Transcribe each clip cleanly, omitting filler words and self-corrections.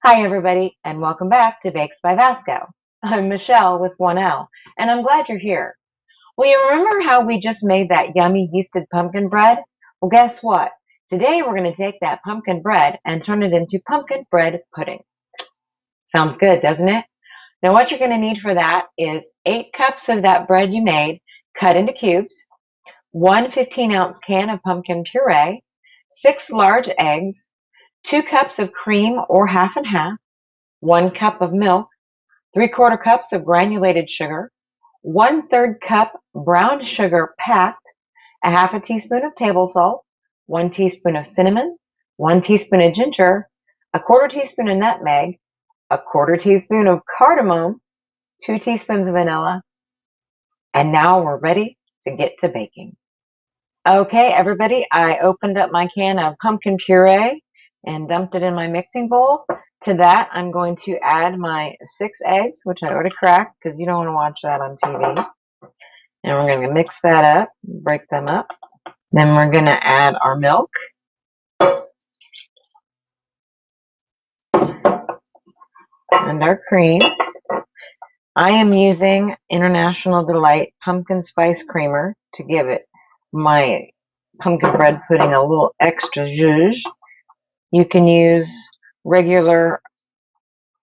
Hi everybody, and welcome back to Bakes by Vasco. I'm Michelle with 1L, and I'm glad you're here. Well, you remember how we just made that yummy yeasted pumpkin bread? Well, guess what? Today we're going to take that pumpkin bread and turn it into pumpkin bread pudding. Sounds good, doesn't it? Now what you're going to need for that is 8 cups of that bread you made cut into cubes, one 15-ounce can of pumpkin puree, 6 large eggs, 2 cups of cream or half and half, 1 cup of milk, 3/4 cups of granulated sugar, 1/3 cup brown sugar packed, a half a teaspoon of table salt, 1 teaspoon of cinnamon, 1 teaspoon of ginger, a 1/4 teaspoon of nutmeg, a 1/4 teaspoon of cardamom, 2 teaspoons of vanilla, and now we're ready to get to baking. Okay, everybody, I opened up my can of pumpkin puree and dumped it in my mixing bowl. To that, I'm going to add my 6 eggs, which I already cracked because you don't want to watch that on TV. And we're going to mix that up, break them up. Then we're going to add our milk. And our cream. I am using International Delight Pumpkin Spice Creamer to give it my pumpkin bread pudding a little extra zhuzh. You can use regular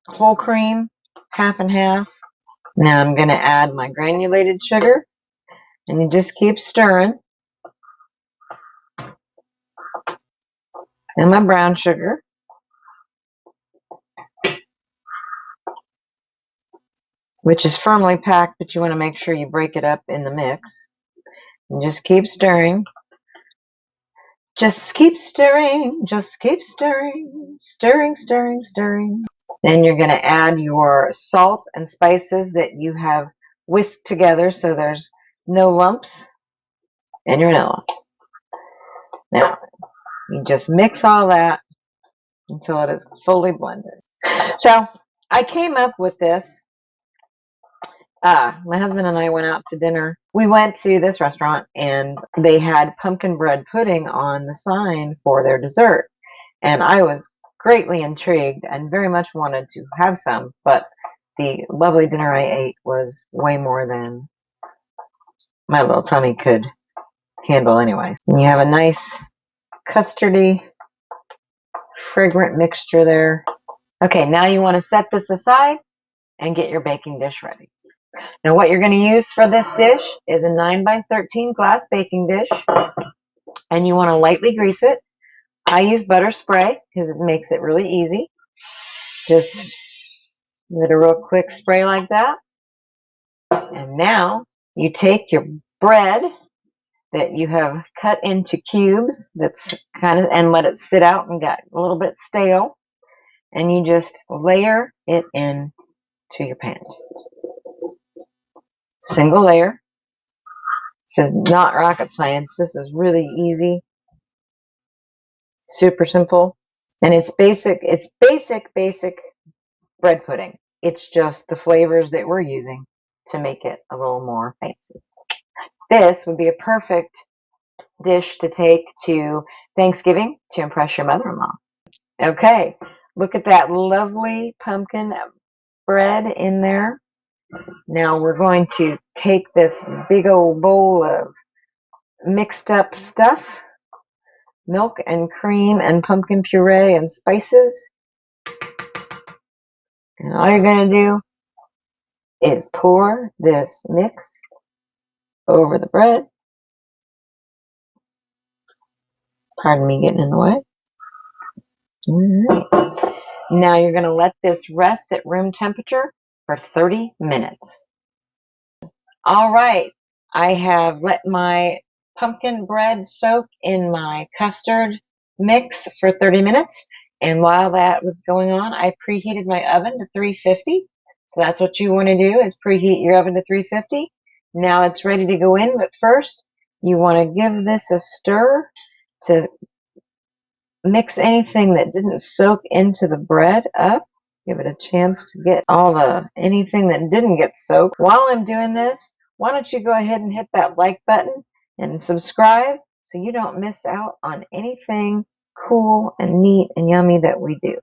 whole cream, half and half. Now I'm going to add my granulated sugar, and you just keep stirring. And my brown sugar. Which is firmly packed, but you want to make sure you break it up in the mix. And just keep stirring. Just keep stirring. Just keep stirring. Stirring, stirring, stirring. Then you're going to add your salt and spices that you have whisked together so there's no lumps, and your vanilla. Now, you just mix all that until it is fully blended. So, I came up with this. My husband and I went out to dinner. We went to this restaurant and they had pumpkin bread pudding on the sign for their dessert. And I was greatly intrigued and very much wanted to have some, but the lovely dinner I ate was way more than my little tummy could handle anyway. And you have a nice custardy, fragrant mixture there. Okay, now you want to set this aside and get your baking dish ready. Now what you're going to use for this dish is a 9x13 glass baking dish, and you want to lightly grease it. I use butter spray because it makes it really easy. Just give it a real quick spray like that. And now you take your bread that you have cut into cubes and let it sit out and got a little bit stale, and you just layer it in to your pan. Single layer. This is not rocket science. This is really easy. Super simple. And it's basic bread pudding. It's just the flavors that we're using to make it a little more fancy. This would be a perfect dish to take to Thanksgiving to impress your mother-in-law. Okay, look at that lovely pumpkin bread in there. Now we're going to take this big old bowl of mixed up stuff, milk and cream and pumpkin puree and spices. And all you're going to do is pour this mix over the bread. Pardon me getting in the way. All right. Now you're going to let this rest at room temperature for 30 minutes. All right. I have let my pumpkin bread soak in my custard mix for 30 minutes. And while that was going on, I preheated my oven to 350. So that's what you want to do, is preheat your oven to 350. Now it's ready to go in, but first you want to give this a stir to mix anything that didn't soak into the bread up. Give it a chance to get anything that didn't get soaked. While I'm doing this, why don't you go ahead and hit that like button and subscribe so you don't miss out on anything cool and neat and yummy that we do.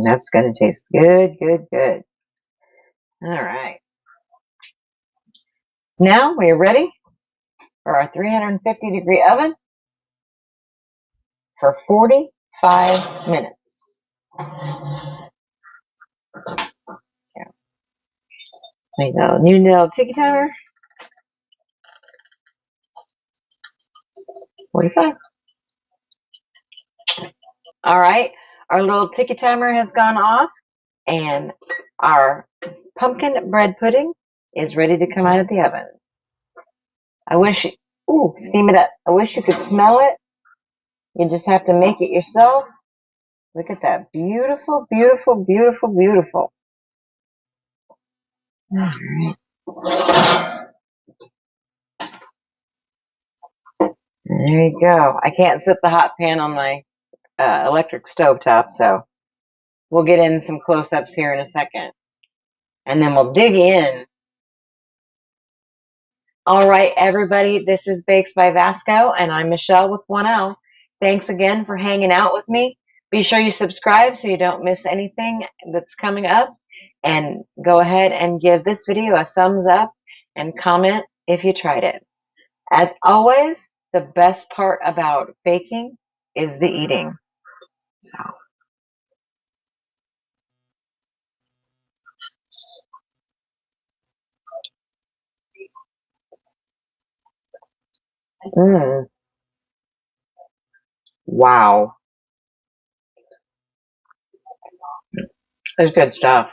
That's going to taste good, good, good. All right. Now we're ready for our 350-degree oven for 45 minutes. Yeah. There you go. New little tiki timer. 45. All right. Our little tiki timer has gone off, and our pumpkin bread pudding is ready to come out of the oven. I wish, steam it up. I wish you could smell it. You just have to make it yourself. Look at that. Beautiful, beautiful, beautiful, beautiful. All right. There you go. I can't set the hot pan on my electric stovetop, so we'll get in some close-ups here in a second. And then we'll dig in. All right, everybody, this is Bakes by Vasco, and I'm Michelle with 1L. Thanks again for hanging out with me. Be sure you subscribe so you don't miss anything that's coming up. And go ahead and give this video a thumbs up and comment if you tried it. As always, the best part about baking is the eating. So. Wow. It's good stuff.